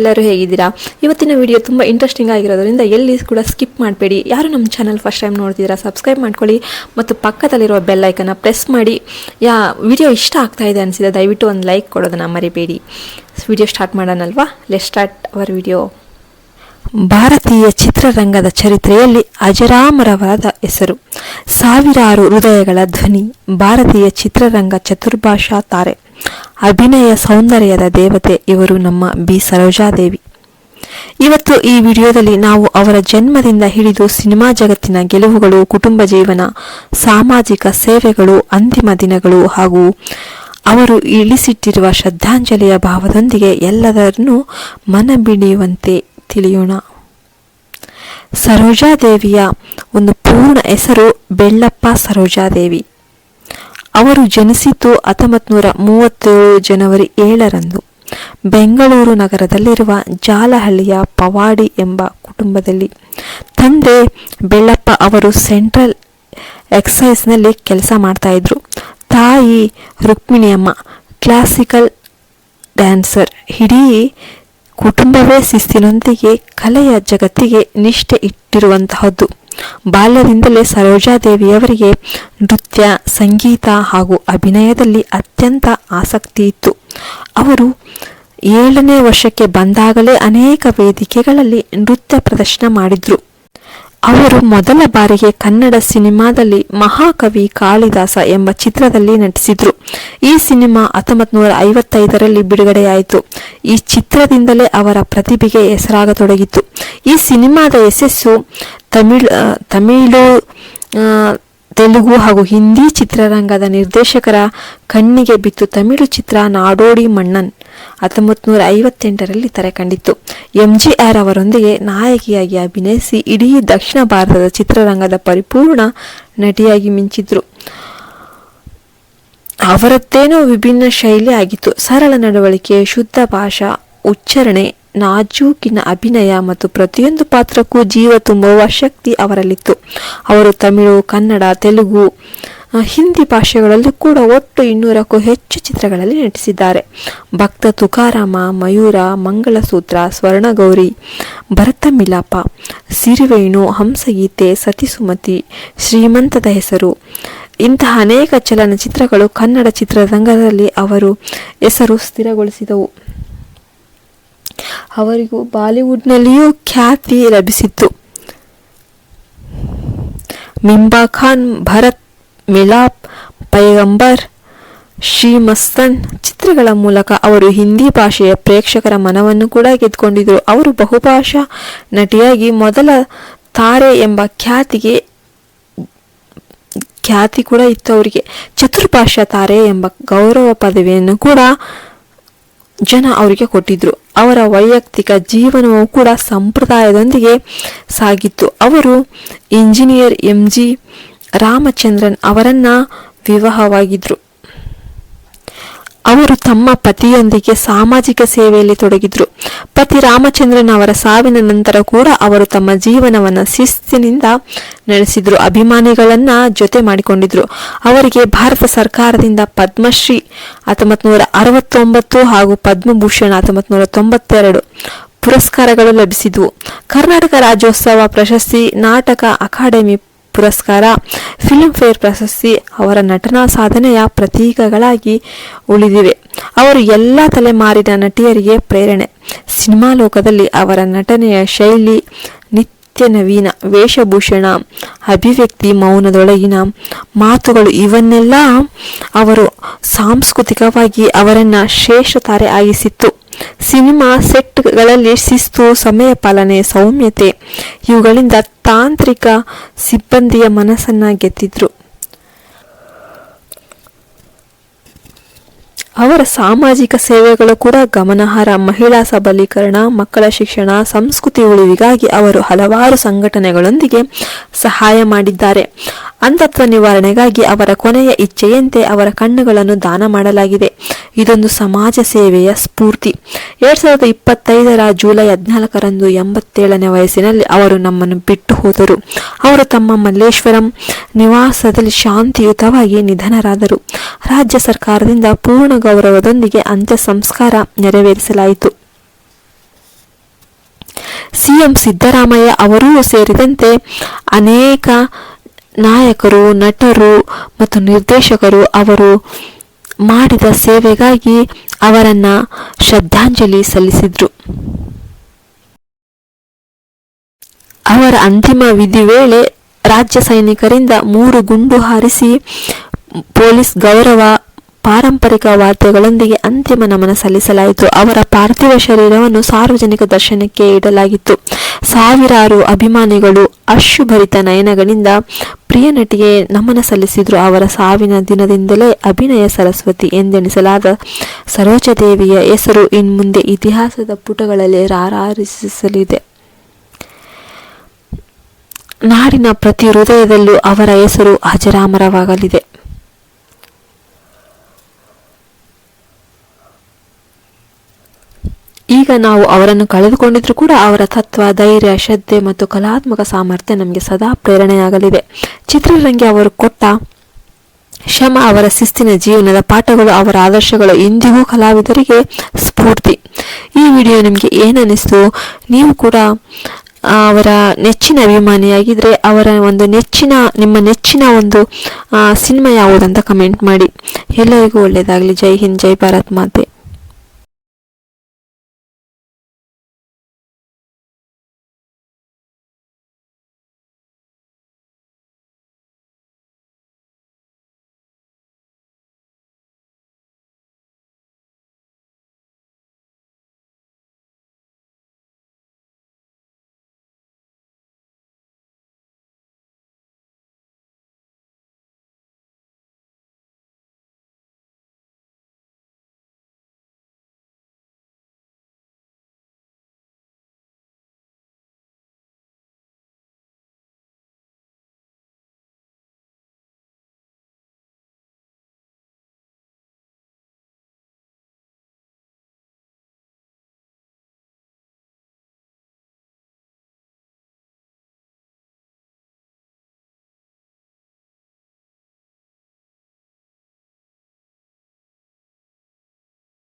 ಎಲ್ಲರೂ ಹೇಗಿದ್ದೀರಾ? ಇವತ್ತಿನ ವಿಡಿಯೋ ತುಂಬ ಇಂಟ್ರೆಸ್ಟಿಂಗ್ ಆಗಿರೋದ್ರಿಂದ ಎಲ್ಲಿ ಕೂಡ ಸ್ಕಿಪ್ ಮಾಡಬೇಡಿ. ಯಾರು ನಮ್ಮ ಚಾನಲ್ ಫಸ್ಟ್ ಟೈಮ್ ನೋಡ್ತಿದ್ದೀರಾ ಸಬ್ಸ್ಕ್ರೈಬ್ ಮಾಡ್ಕೊಳ್ಳಿ ಮತ್ತು ಪಕ್ಕದಲ್ಲಿರುವ ಬೆಲ್ ಐಕನ್ನ ಪ್ರೆಸ್ ಮಾಡಿ. ವಿಡಿಯೋ ಇಷ್ಟ ಆಗ್ತಾ ಇದೆ ಅನಿಸಿದೆ ದಯವಿಟ್ಟು ಒಂದು ಲೈಕ್ ಕೊಡೋದನ್ನು ಮರಿಬೇಡಿ. ವಿಡಿಯೋ ಸ್ಟಾರ್ಟ್ ಮಾಡೋಣಲ್ವಾ? Let's start our video. ಭಾರತೀಯ ಚಿತ್ರರಂಗದ ಚರಿತ್ರೆಯಲ್ಲಿ ಅಜರಾಮರವಾದ ಹೆಸರು, ಸಾವಿರಾರು ಹೃದಯಗಳ ಧ್ವನಿ, ಭಾರತೀಯ ಚಿತ್ರರಂಗ ಚತುರ್ಭಾಷಾ ತಾರೆ, ಅಭಿನಯ ಸೌಂದರ್ಯದ ದೇವತೆ ಇವರು ನಮ್ಮ ಬಿ ಸರೋಜಾದೇವಿ. ಇವತ್ತು ಈ ವಿಡಿಯೋದಲ್ಲಿ ನಾವು ಅವರ ಜನ್ಮದಿಂದ ಹಿಡಿದು ಸಿನಿಮಾ ಜಗತ್ತಿನ ಗೆಲುವುಗಳು, ಕುಟುಂಬ ಜೀವನ, ಸಾಮಾಜಿಕ ಸೇವೆಗಳು, ಅಂತಿಮ ದಿನಗಳು ಹಾಗೂ ಅವರು ಇಳಿಸಿಟ್ಟಿರುವ ಶ್ರದ್ಧಾಂಜಲಿಯ ಭಾವದೊಂದಿಗೆ ಎಲ್ಲದರನ್ನೂ ಮನಬಿಡಿಯುವಂತೆ ತಿಳಿಯೋಣ. ಸರೋಜಾದೇವಿಯ ಒಂದು ಪೂರ್ಣ ಹೆಸರು ಬೆಳ್ಳಪ್ಪ ಸರೋಜಾದೇವಿ. ಅವರು ಜನಿಸಿದ್ದು 1937 ಜನವರಿ 7ರಂದು ಬೆಂಗಳೂರು ನಗರದಲ್ಲಿರುವ ಜಾಲಹಳ್ಳಿಯ ಪವಾಡಿ ಎಂಬ ಕುಟುಂಬದಲ್ಲಿ. ತಂದೆ ಬೆಳ್ಳಪ್ಪ ಅವರು ಸೆಂಟ್ರಲ್ ಎಕ್ಸೈಸ್ನಲ್ಲಿ ಕೆಲಸ ಮಾಡ್ತಾ ಇದ್ರು. ತಾಯಿ ರುಕ್ಮಿಣಿಯಮ್ಮ ಕ್ಲಾಸಿಕಲ್ ಡ್ಯಾನ್ಸರ್. ಇಡೀ ಕುಟುಂಬವೇ ಶಿಸ್ತಿನೊಂದಿಗೆ ಕಲೆಯ ಜಗತ್ತಿಗೆ ನಿಷ್ಠೆ ಇಟ್ಟಿರುವಂತಹದ್ದು. ಬಾಲ್ಯದಿಂದಲೇ ಸರೋಜಾದೇವಿಯವರಿಗೆ ನೃತ್ಯ, ಸಂಗೀತ ಹಾಗೂ ಅಭಿನಯದಲ್ಲಿ ಅತ್ಯಂತ ಆಸಕ್ತಿ ಇತ್ತು. ಅವರು 7ನೇ ವರ್ಷಕ್ಕೆ ಬಂದಾಗಲೇ ಅನೇಕ ವೇದಿಕೆಗಳಲ್ಲಿ ನೃತ್ಯ ಪ್ರದರ್ಶನ ಮಾಡಿದ್ರು. ಅವರು ಮೊದಲ ಬಾರಿಗೆ ಕನ್ನಡ ಸಿನಿಮಾದಲ್ಲಿ ಮಹಾಕವಿ ಕಾಳಿದಾಸ ಎಂಬ ಚಿತ್ರದಲ್ಲಿ ನಟಿಸಿದ್ರು. ಈ ಸಿನಿಮಾ 1955ರಲ್ಲಿ ಬಿಡುಗಡೆಯಾಯಿತು. ಈ ಚಿತ್ರದಿಂದಲೇ ಅವರ ಪ್ರತಿಭೆಗೆ ಹೆಸರಾಗತೊಡಗಿತ್ತು. ಈ ಸಿನಿಮಾದ ಯಶಸ್ಸು ತಮಿಳು, ತೆಲುಗು ಹಾಗೂ ಹಿಂದಿ ಚಿತ್ರರಂಗದ ನಿರ್ದೇಶಕರ ಕಣ್ಣಿಗೆ ಬಿತ್ತು. ತಮಿಳು ಚಿತ್ರ ನಾಡೋಡಿ ಮಣ್ಣನ್ 1958ರಲ್ಲಿ ತೆರೆ ಕಂಡಿತ್ತು. MGR ಅವರೊಂದಿಗೆ ನಾಯಕಿಯಾಗಿ ಅಭಿನಯಿಸಿ ಇಡೀ ದಕ್ಷಿಣ ಭಾರತದ ಚಿತ್ರರಂಗದ ಪರಿಪೂರ್ಣ ನಟಿಯಾಗಿ ಮಿಂಚಿದ್ರು. ಅವರದ್ದೇನೋ ವಿಭಿನ್ನ ಶೈಲಿ ಆಗಿತ್ತು. ಸರಳ ನಡವಳಿಕೆ, ಶುದ್ಧ ಭಾಷಾ ಉಚ್ಚಾರಣೆ, ನಾಜೂಕಿನ ಅಭಿನಯ ಮತ್ತು ಪ್ರತಿಯೊಂದು ಪಾತ್ರಕ್ಕೂ ಜೀವ ತುಂಬುವ ಶಕ್ತಿ ಅವರಲ್ಲಿತ್ತು. ಅವರು ತಮಿಳು, ಕನ್ನಡ, ತೆಲುಗು, ಹಿಂದಿ ಭಾಷೆಗಳಲ್ಲಿ ಕೂಡ ಒಟ್ಟು 200ಕ್ಕೂ ಹೆಚ್ಚು ಚಿತ್ರಗಳಲ್ಲಿ ನಟಿಸಿದ್ದಾರೆ. ಭಕ್ತ ತುಕಾರಾಮ, ಮಯೂರ, ಮಂಗಳಸೂತ್ರ, ಸ್ವರ್ಣಗೌರಿ, ಭರತ ಮಿಲಾಪ, ಸಿರಿವೇಣು, ಹಂಸಗೀತೆ, ಸತಿಸುಮತಿ, ಶ್ರೀಮಂತದ ಹೆಸರು ಇಂತಹ ಅನೇಕ ಚಲನಚಿತ್ರಗಳು ಕನ್ನಡ ಚಿತ್ರರಂಗದಲ್ಲಿ ಅವರು ಹೆಸರು ಸ್ಥಿರಗೊಳಿಸಿದವು. ಅವರಿಗೂ ಬಾಲಿವುಡ್ನಲ್ಲಿಯೂ ಖ್ಯಾತಿ ಲಭಿಸಿತ್ತು. ಮಿಂಬಾ ಖಾನ್, ಭರತ್ ಮಿಲಾಪ್, ಪೈಗಂಬರ್, ಶ್ರೀಮಸ್ತನ್ ಚಿತ್ರಗಳ ಮೂಲಕ ಅವರು ಹಿಂದಿ ಭಾಷೆಯ ಪ್ರೇಕ್ಷಕರ ಮನವನ್ನು ಕೂಡ ಗೆದ್ದುಕೊಂಡಿದ್ದರು. ಅವರು ಬಹುಭಾಷಾ ನಟಿಯಾಗಿ ಮೊದಲ ತಾರೆ ಎಂಬ ಖ್ಯಾತಿ ಕೂಡ ಇತ್ತು ಅವರಿಗೆ. ಚತುರ್ಭಾಷಾ ತಾರೆ ಎಂಬ ಗೌರವ ಪದವಿಯನ್ನು ಕೂಡ ಜನ ಅವರಿಗೆ ಕೊಟ್ಟಿದ್ರು. ಅವರ ವೈಯಕ್ತಿಕ ಜೀವನವೂ ಕೂಡ ಸಂಪ್ರದಾಯದೊಂದಿಗೆ ಸಾಗಿತ್ತು. ಅವರು ಇಂಜಿನಿಯರ್ MG ರಾಮಚಂದ್ರನ್ ಅವರನ್ನ ವಿವಾಹವಾಗಿದ್ರು. ಅವರು ತಮ್ಮ ಪತಿಯೊಂದಿಗೆ ಸಾಮಾಜಿಕ ಸೇವೆಯಲ್ಲಿ ತೊಡಗಿದ್ರು. ಪತಿ ರಾಮಚಂದ್ರನ್ ಅವರ ಸಾವಿನ ನಂತರ ಕೂಡ ಅವರು ತಮ್ಮ ಜೀವನವನ್ನು ಶಿಸ್ತಿನಿಂದ ನಡೆಸಿದ್ರು. ಅಭಿಮಾನಿಗಳನ್ನ ಜೊತೆ ಮಾಡಿಕೊಂಡಿದ್ರು. ಅವರಿಗೆ ಭಾರತ ಸರ್ಕಾರದಿಂದ ಪದ್ಮಶ್ರೀ 1969 ಹಾಗೂ ಪದ್ಮಭೂಷಣ 1992 ಪುರಸ್ಕಾರಗಳು ಲಭಿಸಿದ್ವು. ಕರ್ನಾಟಕ ರಾಜ್ಯೋತ್ಸವ ಪ್ರಶಸ್ತಿ, ನಾಟಕ ಅಕಾಡೆಮಿ ಪುರಸ್ಕಾರ, ಫಿಲ್ಮ್ ಫೇರ್ ಪ್ರಶಸ್ತಿ ಅವರ ನಟನಾ ಸಾಧನೆಯ ಪ್ರತೀಕಗಳಾಗಿ ಉಳಿದಿವೆ. ಅವರು ಎಲ್ಲ ತಲೆಮಾರಿನ ನಟಿಯರಿಗೆ ಪ್ರೇರಣೆ. ಸಿನಿಮಾ ಲೋಕದಲ್ಲಿ ಅವರ ನಟನೆಯ ಶೈಲಿ, ನಿತ್ಯ ನವೀನ ವೇಷಭೂಷಣ, ಅಭಿವ್ಯಕ್ತಿ, ಮೌನದೊಳಗಿನ ಮಾತುಗಳು ಇವನ್ನೆಲ್ಲ ಅವರು ಸಾಂಸ್ಕೃತಿಕವಾಗಿ ಅವರನ್ನ ಶ್ರೇಷ್ಠ ತಾರೆ ಆಗಿಸಿತ್ತು. ಸಿನಿಮಾ ಸೆಟ್ಗಳಲ್ಲಿ ಶಿಸ್ತು, ಸಮಯ ಪಾಲನೆ, ಸೌಮ್ಯತೆ ಇವುಗಳಿಂದ ತಾಂತ್ರಿಕ ಸಿಬ್ಬಂದಿಯ ಮನಸ್ಸನ್ನ ಗೆದ್ದಿದ್ರು. ಅವರ ಸಾಮಾಜಿಕ ಸೇವೆಗಳು ಕೂಡ ಗಮನಾರ್ಹ. ಮಹಿಳಾ ಸಬಲೀಕರಣ, ಮಕ್ಕಳ ಶಿಕ್ಷಣ, ಸಂಸ್ಕೃತಿ ಉಳಿವಿಗಾಗಿ ಅವರು ಹಲವಾರು ಸಂಘಟನೆಗಳೊಂದಿಗೆ ಸಹಾಯ ಮಾಡಿದ್ದಾರೆ. ಅಂಧತ್ವ ನಿವಾರಣೆಗಾಗಿ ಅವರ ಕೊನೆಯ ಇಚ್ಛೆಯಂತೆ ಅವರ ಕಣ್ಣುಗಳನ್ನು ದಾನ ಮಾಡಲಾಗಿದೆ. ಇದೊಂದು ಸಮಾಜ ಸೇವೆಯ ಸ್ಫೂರ್ತಿ. 2025 ಜುಲೈ 14ರಂದು 87ನೇ ವಯಸ್ಸಿನಲ್ಲಿ ಅವರು ನಮ್ಮನ್ನು ಬಿಟ್ಟು ಹೋದರು. ಅವರು ತಮ್ಮ ಮಲ್ಲೇಶ್ವರಂ ನಿವಾಸದಲ್ಲಿ ಶಾಂತಿಯುತವಾಗಿ ನಿಧನರಾದರು. ರಾಜ್ಯ ಸರ್ಕಾರದಿಂದ ಪೂರ್ಣ ಗೌರವದೊಂದಿಗೆ ಅಂತ್ಯ ಸಂಸ್ಕಾರ ನೆರವೇರಿಸಲಾಯಿತು. CM ಸಿದ್ದರಾಮಯ್ಯ ಅವರೂ ಸೇರಿದಂತೆ ಅನೇಕ ನಾಯಕರು, ನಟರು ಮತ್ತು ನಿರ್ದೇಶಕರು ಅವರು ಮಾಡಿದ ಸೇವೆಗಾಗಿ ಅವರನ್ನ ಶ್ರದ್ಧಾಂಜಲಿ ಸಲ್ಲಿಸಿದ್ರು. ಅವರ ಅಂತಿಮ ವಿಧಿ ವೇಳೆ ರಾಜ್ಯ ಸೈನಿಕರಿಂದ 3 ಗುಂಡು ಹಾರಿಸಿ ಪೊಲೀಸ್ ಗೌರವ ಪಾರಂಪರಿಕ ವಾದ್ಯಗಳೊಂದಿಗೆ ಅಂತಿಮ ನಮನ ಸಲ್ಲಿಸಲಾಯಿತು. ಅವರ ಪಾರ್ಥಿವ ಶರೀರವನ್ನು ಸಾರ್ವಜನಿಕ ದರ್ಶನಕ್ಕೆ ಇಡಲಾಗಿತ್ತು. ಸಾವಿರಾರು ಅಭಿಮಾನಿಗಳು ಅಶ್ರುಭರಿತ ನಯನಗಳಿಂದ ಪ್ರಿಯ ನಟಿಗೆ ನಮನ ಸಲ್ಲಿಸಿದ್ರು. ಅವರ ಸಾವಿನ ದಿನದಿಂದಲೇ ಅಭಿನಯ ಸರಸ್ವತಿ ಎಂದೆನಿಸಲಾದ ಸರೋಜಾದೇವಿಯ ಹೆಸರು ಇನ್ಮುಂದೆ ಇತಿಹಾಸದ ಪುಟಗಳಲ್ಲಿ ರಾರಾಜಿಸಲಿದೆ. ನಾಡಿನ ಪ್ರತಿ ಹೃದಯದಲ್ಲೂ ಅವರ ಹೆಸರು ಅಜರಾಮರವಾಗಲಿದೆ. ಈಗ ನಾವು ಅವರನ್ನು ಕಳೆದುಕೊಂಡಿದ್ರೂ ಕೂಡ ಅವರ ತತ್ವ, ಧೈರ್ಯ, ಶ್ರದ್ಧೆ ಮತ್ತು ಕಲಾತ್ಮಕ ಸಾಮರ್ಥ್ಯ ನಮಗೆ ಸದಾ ಪ್ರೇರಣೆಯಾಗಲಿದೆ. ಚಿತ್ರರಂಗಿ ಅವರು ಕೊಟ್ಟ ಶ್ರಮ, ಅವರ ಶಿಸ್ತಿನ ಜೀವನದ ಪಾಠಗಳು, ಅವರ ಆದರ್ಶಗಳು ಇಂದಿಗೂ ಕಲಾವಿದರಿಗೆ ಸ್ಫೂರ್ತಿ. ಈ ವಿಡಿಯೋ ನಿಮಗೆ ಏನನ್ನಿಸ್ತು? ನೀವು ಕೂಡ ಅವರ ನೆಚ್ಚಿನ ಅಭಿಮಾನಿಯಾಗಿದ್ರೆ ಅವರ ಒಂದು ನಿಮ್ಮ ನೆಚ್ಚಿನ ಒಂದು ಸಿನಿಮಾ ಯಾವುದಂತ ಕಮೆಂಟ್ ಮಾಡಿ. ಎಲ್ಲರಿಗೂ ಒಳ್ಳೆಯದಾಗಲಿ. ಜೈ ಹಿಂದ್, ಜೈ ಭಾರತ್ ಮಾತೆ.